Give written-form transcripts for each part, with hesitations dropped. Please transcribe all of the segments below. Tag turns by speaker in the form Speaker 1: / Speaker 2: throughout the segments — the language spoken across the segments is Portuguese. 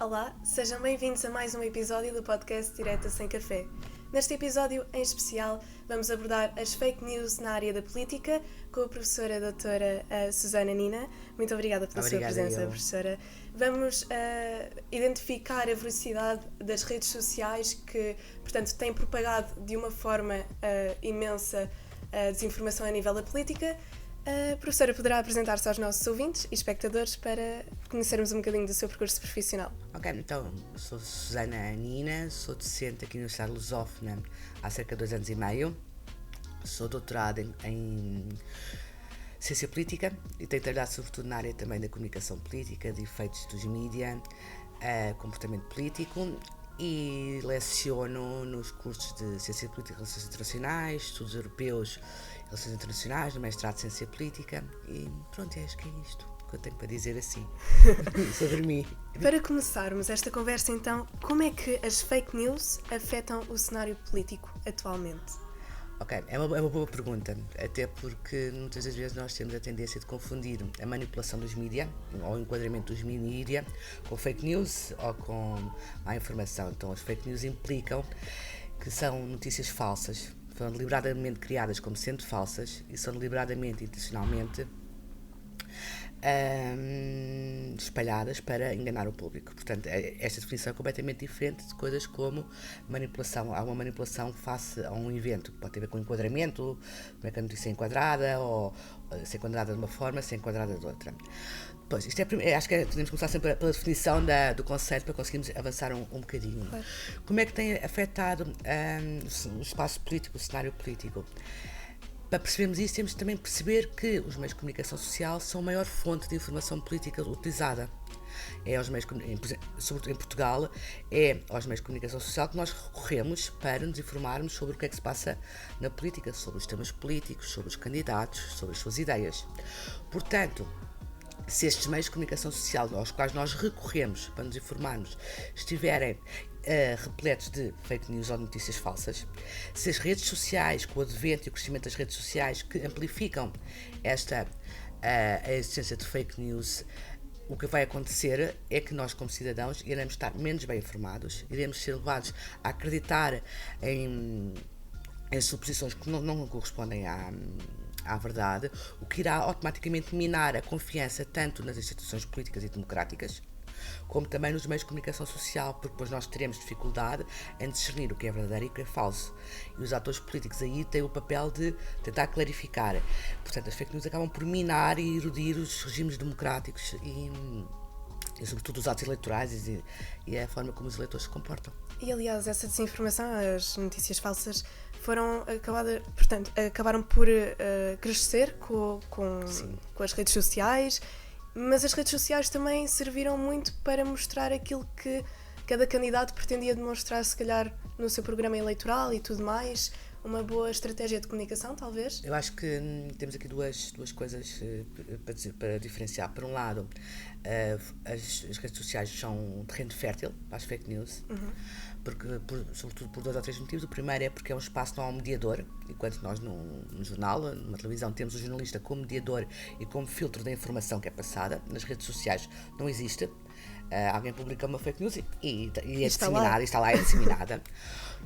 Speaker 1: Olá, sejam bem-vindos a mais um episódio do podcast Direta Sem Café. Neste episódio, em especial, vamos abordar as fake news na área da política com a professora doutora Susana Nina. Muito obrigada pela sua presença, professora. Vamos identificar a veracidade das redes sociais que, portanto, têm propagado de uma forma imensa a desinformação a nível da política. A professora poderá apresentar-se aos nossos ouvintes e espectadores para conhecermos um bocadinho do seu percurso profissional.
Speaker 2: Ok, então, sou Susana Nina, sou docente aqui na Universidade Lusófona há cerca de 2 anos e meio. Sou doutorada em Ciência Política e tenho trabalhado sobretudo na área também da comunicação política, de efeitos dos mídia, comportamento político, e leciono nos cursos de Ciência Política e Relações Internacionais, Estudos Europeus e Relações Internacionais, no mestrado de Ciência Política, e pronto, acho que é isto que eu tenho para dizer assim sobre mim.
Speaker 1: Para começarmos esta conversa então, como é que as fake news afetam o cenário político atualmente?
Speaker 2: Ok, é uma boa pergunta, até porque muitas das vezes nós temos a tendência de confundir a manipulação dos mídia, ou o enquadramento dos mídia, com fake news ou com má informação. Então as fake news implicam que são notícias falsas, são deliberadamente criadas como sendo falsas e são deliberadamente e intencionalmente espalhadas para enganar o público. Portanto, esta definição é completamente diferente de coisas como manipulação. Há uma manipulação face a um evento, que pode ter a ver com enquadramento, como é que a notícia é enquadrada, ou ser enquadrada de uma forma, ser enquadrada de outra. Pois, isto acho que podemos começar sempre pela definição do conceito para conseguirmos avançar um bocadinho.
Speaker 1: Claro.
Speaker 2: Como é que tem afetado o espaço político, o cenário político? Para percebermos isso, temos de também perceber que os meios de comunicação social são a maior fonte de informação política utilizada. É aos meios, sobretudo em Portugal, é aos meios de comunicação social que nós recorremos para nos informarmos sobre o que é que se passa na política, sobre os temas políticos, sobre os candidatos, sobre as suas ideias. Portanto, se estes meios de comunicação social aos quais nós recorremos para nos informarmos estiverem repletos de fake news ou notícias falsas, se as redes sociais, com o advento e o crescimento das redes sociais que amplificam a existência de fake news, o que vai acontecer é que nós, como cidadãos, iremos estar menos bem informados, iremos ser levados a acreditar em suposições que não correspondem à verdade, o que irá automaticamente minar a confiança tanto nas instituições políticas e democráticas, como também nos meios de comunicação social, porque depois nós teremos dificuldade em discernir o que é verdadeiro e o que é falso. E os atores políticos aí têm o papel de tentar clarificar. Portanto, as fake news acabam por minar e erodir os regimes democráticos e sobretudo os atos eleitorais e a forma como os eleitores se comportam.
Speaker 1: E aliás, essa desinformação, as notícias falsas, acabaram por crescer com as redes sociais, mas as redes sociais também serviram muito para mostrar aquilo que cada candidato pretendia demonstrar, se calhar, no seu programa eleitoral e tudo mais. Uma boa estratégia de comunicação, talvez?
Speaker 2: Eu acho que temos aqui duas coisas para diferenciar. Por um lado, as redes sociais são um terreno fértil para as fake news, sobretudo por 2 ou 3 motivos. O primeiro é porque é um espaço, não há um mediador, enquanto nós num jornal, numa televisão, temos o jornalista como mediador e como filtro da informação que é passada. Nas redes sociais não existe. Alguém publica uma fake news e é disseminada, está lá, é disseminada.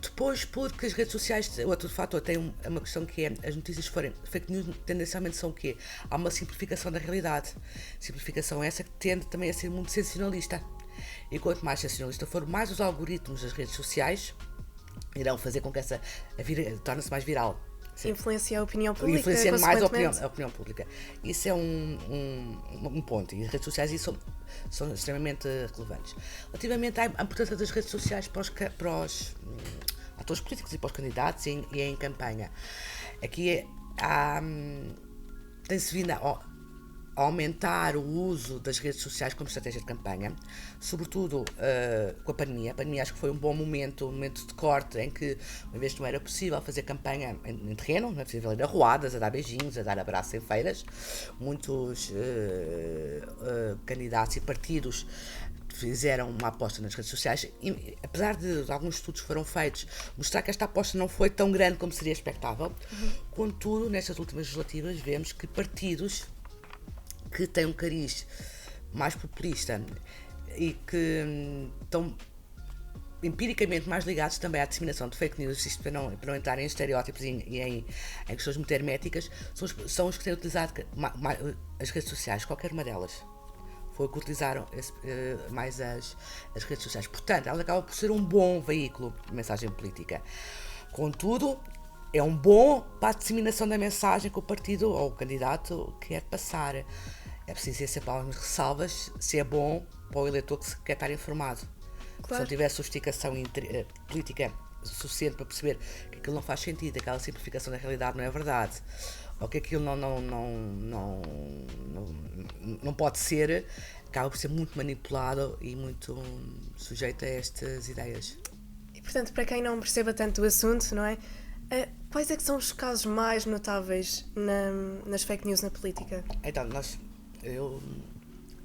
Speaker 2: Depois, porque as redes sociais, o outro fator tem uma questão que é, as notícias forem fake news, tendencialmente são o quê? Há uma simplificação da realidade. Simplificação essa que tende também a ser muito sensacionalista. E quanto mais sensacionalista for, mais os algoritmos das redes sociais irão fazer com que torne-se mais viral.
Speaker 1: Influencia a opinião pública.
Speaker 2: Influencia mais a opinião pública. Isso é um ponto. E as redes sociais são extremamente relevantes. Relativamente à importância das redes sociais para os atores políticos e para os candidatos e em campanha, aqui tem-se vindo a aumentar o uso das redes sociais como estratégia de campanha, sobretudo com a pandemia. A pandemia acho que foi um bom momento de corte, em que, uma vez que não era possível fazer campanha em terreno, não é possível ir a arruadas, a dar beijinhos, a dar abraços em feiras, muitos candidatos e partidos fizeram uma aposta nas redes sociais e, apesar de alguns estudos que foram feitos mostrar que esta aposta não foi tão grande como seria expectável, contudo, nestas últimas legislativas vemos que partidos que têm um cariz mais populista e que estão empiricamente mais ligados também à disseminação de fake news, isto para não entrar em estereótipos e em questões muito herméticas, são os que têm utilizado as redes sociais, qualquer uma delas. Foi o que utilizaram mais as redes sociais. Portanto, ela acaba por ser um bom veículo de mensagem política. Contudo, é um bom para a disseminação da mensagem que o partido ou o candidato quer passar. É preciso ter sempre algumas ressalvas se é bom para o eleitor que quer estar informado. Claro. Se não tiver sofisticação política suficiente para perceber que aquilo não faz sentido, aquela simplificação da realidade não é verdade, ou que aquilo não pode ser, acaba por ser muito manipulado e muito sujeito a estas ideias.
Speaker 1: E, portanto, para quem não perceba tanto o assunto, não é? Quais é que são os casos mais notáveis nas fake news na política?
Speaker 2: Então,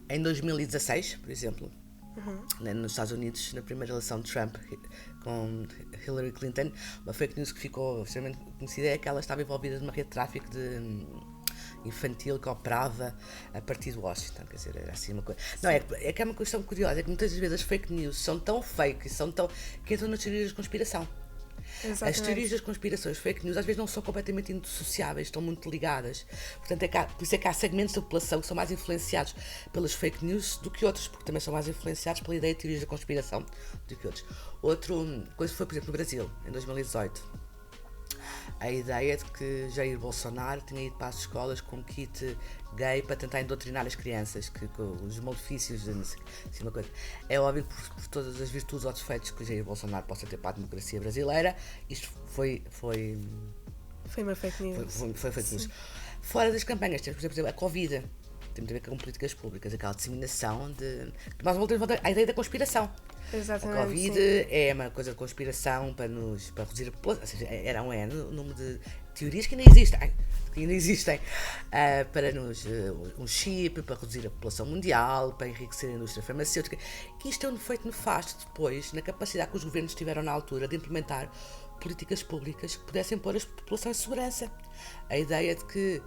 Speaker 2: em 2016, por exemplo, nos Estados Unidos, na primeira eleição de Trump com Hillary Clinton, uma fake news que ficou extremamente conhecida é que ela estava envolvida numa rede de tráfico infantil que operava a partir de Washington, quer dizer, era assim uma coisa. Não, é que é uma questão curiosa, é que muitas vezes as fake news são tão fake, que entram nas teorias de conspiração. Exatamente. As teorias das conspirações, fake news, às vezes não são completamente indissociáveis, estão muito ligadas. Portanto, por isso é que há segmentos da população que são mais influenciados pelas fake news do que outros, porque também são mais influenciados pela ideia de teorias da conspiração do que outros. Outra coisa foi, por exemplo, no Brasil, em 2018. A ideia de que Jair Bolsonaro tinha ido para as escolas com um kit gay para tentar doutrinar as crianças, com os malefícios, assim, uma coisa. É óbvio que por todas as virtudes ou defeitos que Jair Bolsonaro possa ter para a democracia brasileira, isto foi
Speaker 1: uma fake news.
Speaker 2: Foi fake news. Fora das campanhas, temos, por exemplo, a Covid. Tem a ver com políticas públicas, aquela disseminação de... Mas voltamos à ideia da conspiração.
Speaker 1: Exatamente,
Speaker 2: a Covid
Speaker 1: sim.
Speaker 2: É uma coisa de conspiração para reduzir a população, ou seja, era um número de teorias que ainda existem para um chip, para reduzir a população mundial, para enriquecer a indústria farmacêutica, que isto é um efeito nefasto depois na capacidade que os governos tiveram na altura de implementar políticas públicas que pudessem pôr a população em segurança. A ideia de que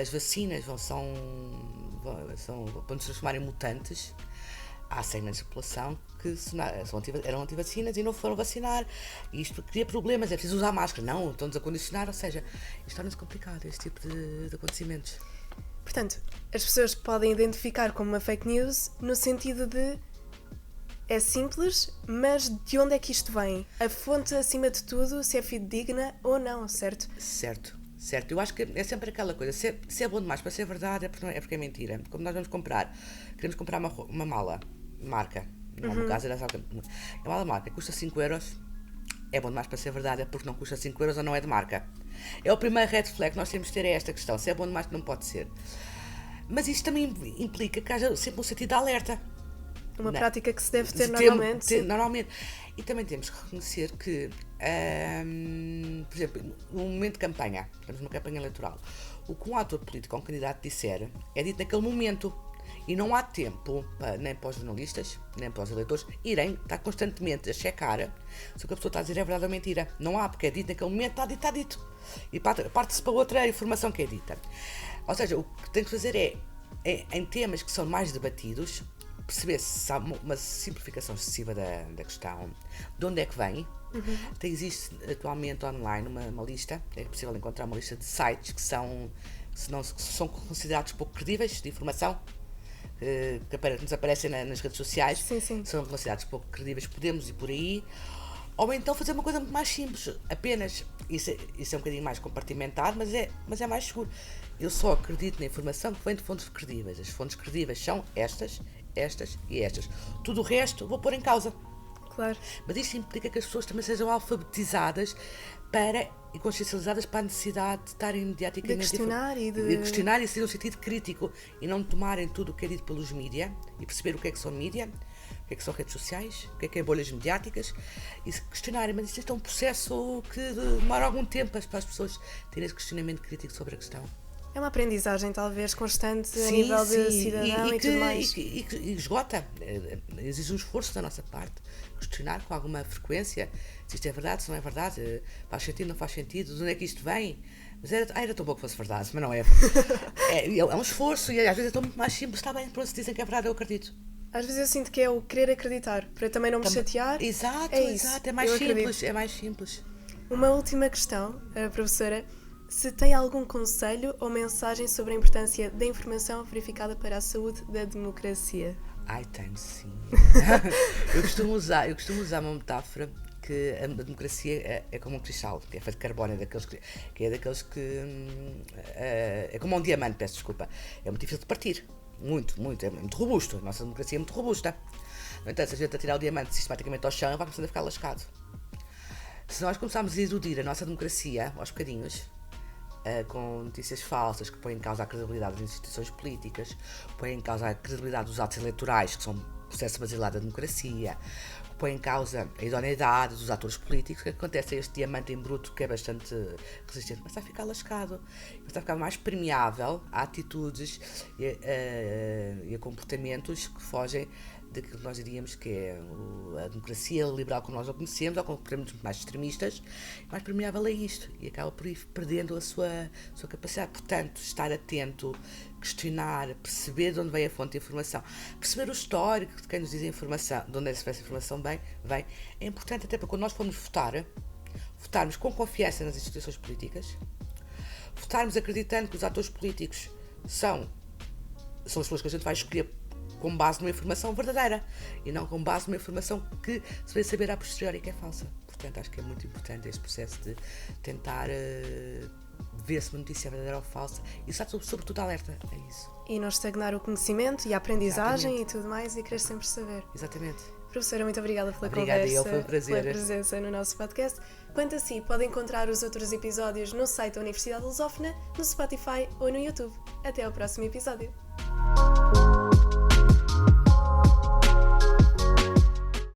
Speaker 2: as vacinas vão se transformar em mutantes. Há segmentos da população que eram antivacinas e não foram vacinar. Isto cria problemas, é preciso usar máscara. Não, estão-nos a condicionar, ou seja, isto torna-se complicado, este tipo de acontecimentos.
Speaker 1: Portanto, as pessoas podem identificar como uma fake news no sentido de é simples, mas de onde é que isto vem? A fonte, acima de tudo, se é fidedigna ou não, certo?
Speaker 2: Certo. Eu acho que é sempre aquela coisa, se é bom demais para ser verdade é porque é mentira. Como nós queremos comprar uma mala marca, no caso era a mala marca, custa 5 euros, é bom demais para ser verdade, é porque não custa 5 euros ou não é de marca. É o primeiro red flag que nós temos de ter, é esta questão, se é bom demais não pode ser. Mas isto também implica que haja sempre um sentido de alerta.
Speaker 1: Uma prática que se deve ter normalmente.
Speaker 2: Normalmente. E também temos que reconhecer que, por exemplo, no momento de campanha, estamos numa campanha eleitoral, o que um ator político ou um candidato disser é dito naquele momento. E não há tempo, nem para os jornalistas, nem para os eleitores, irem estar constantemente a checar se o que a pessoa está a dizer é verdade ou mentira. Não há, porque é dito naquele momento, está dito. E parte-se para outra informação que é dita. Ou seja, o que tem que fazer é em temas que são mais debatidos, perceber se há uma simplificação excessiva da questão, de onde é que vem. Existe atualmente online uma lista, é possível encontrar uma lista de sites que são considerados pouco credíveis de informação, que nos aparecem nas redes sociais.
Speaker 1: Sim.
Speaker 2: São considerados pouco credíveis, podemos ir por aí. Ou então fazer uma coisa muito mais simples, apenas, isso é um bocadinho mais compartimentado, mas é mais seguro. Eu só acredito na informação que vem de fontes credíveis. As fontes credíveis são estas e estas. Tudo o resto vou pôr em causa.
Speaker 1: Claro.
Speaker 2: Mas isto implica que as pessoas também sejam alfabetizadas e consciencializadas para a necessidade de estarem mediaticamente...
Speaker 1: De questionar
Speaker 2: de questionar e ser um sentido crítico e não tomarem tudo o que é dito pelos mídia e perceber o que é que são mídia, o que é que são redes sociais, o que é bolhas mediáticas e se questionarem. Mas isto é um processo que demora algum tempo para as pessoas terem esse questionamento crítico sobre a questão.
Speaker 1: É uma aprendizem talvez constante a nível de cidadão e tudo mais.
Speaker 2: E esgota, exige um esforço da nossa parte, questionar com alguma frequência se isto é verdade, se não é verdade, faz sentido, não faz sentido, de onde é que isto vem. Mas era tão bom que fosse verdade, mas não é. É um esforço e às vezes é tão muito mais simples, está bem, pronto, se dizem que é verdade, eu acredito.
Speaker 1: Às vezes eu sinto que é o querer acreditar, para também não me chatear.
Speaker 2: Exato,
Speaker 1: É isso.
Speaker 2: exato, é mais
Speaker 1: Eu
Speaker 2: simples,
Speaker 1: acredito.
Speaker 2: é mais simples.
Speaker 1: Uma última questão, professora. Se tem algum conselho ou mensagem sobre a importância da informação verificada para a saúde da democracia?
Speaker 2: Ai, tenho sim. eu costumo usar uma metáfora que a democracia é como um cristal, que é feito de carbono, é daqueles que é como um diamante, peço desculpa. É muito difícil de partir. Muito, é muito robusto. A nossa democracia é muito robusta. No entanto, se a gente atirar o diamante sistematicamente ao chão, vai começando a ficar lascado. Se nós começarmos a erudir a nossa democracia aos bocadinhos, com notícias falsas que põem em causa a credibilidade das instituições políticas, põem em causa a credibilidade dos atos eleitorais, que são um processo basilar da democracia, põe em causa a idoneidade dos atores políticos. O que acontece é este diamante em bruto, que é bastante resistente, começa a ficar lascado, começa a ficar mais permeável a atitudes e a comportamentos que fogem daquilo que nós diríamos que é a democracia liberal como nós a conhecemos, ou com comportamentos mais extremistas, mais permeável a isto, e acaba por ir perdendo a sua capacidade. Portanto, estar atento, questionar, perceber de onde vem a fonte de informação, perceber o histórico de quem nos diz a informação, de onde essa informação vem, é importante até para quando nós formos votarmos com confiança nas instituições políticas, votarmos acreditando que os atores políticos são as pessoas que a gente vai escolher com base numa informação verdadeira e não com base numa informação que se vai saber a posteriori que é falsa. Portanto, acho que é muito importante este processo de tentar ver se uma notícia é verdadeira ou falsa e estar sobretudo alerta a isso.
Speaker 1: E não estagnar o conhecimento e a aprendizagem. Exatamente. E tudo mais, e querer sempre saber.
Speaker 2: Exatamente.
Speaker 1: Professora, muito obrigada pela
Speaker 2: Obrigada,
Speaker 1: conversa,
Speaker 2: foi um prazer.
Speaker 1: pela presença no nosso podcast. Quanto a si, pode encontrar os outros episódios no site da Universidade Lusófona, no Spotify ou no YouTube. Até ao próximo episódio.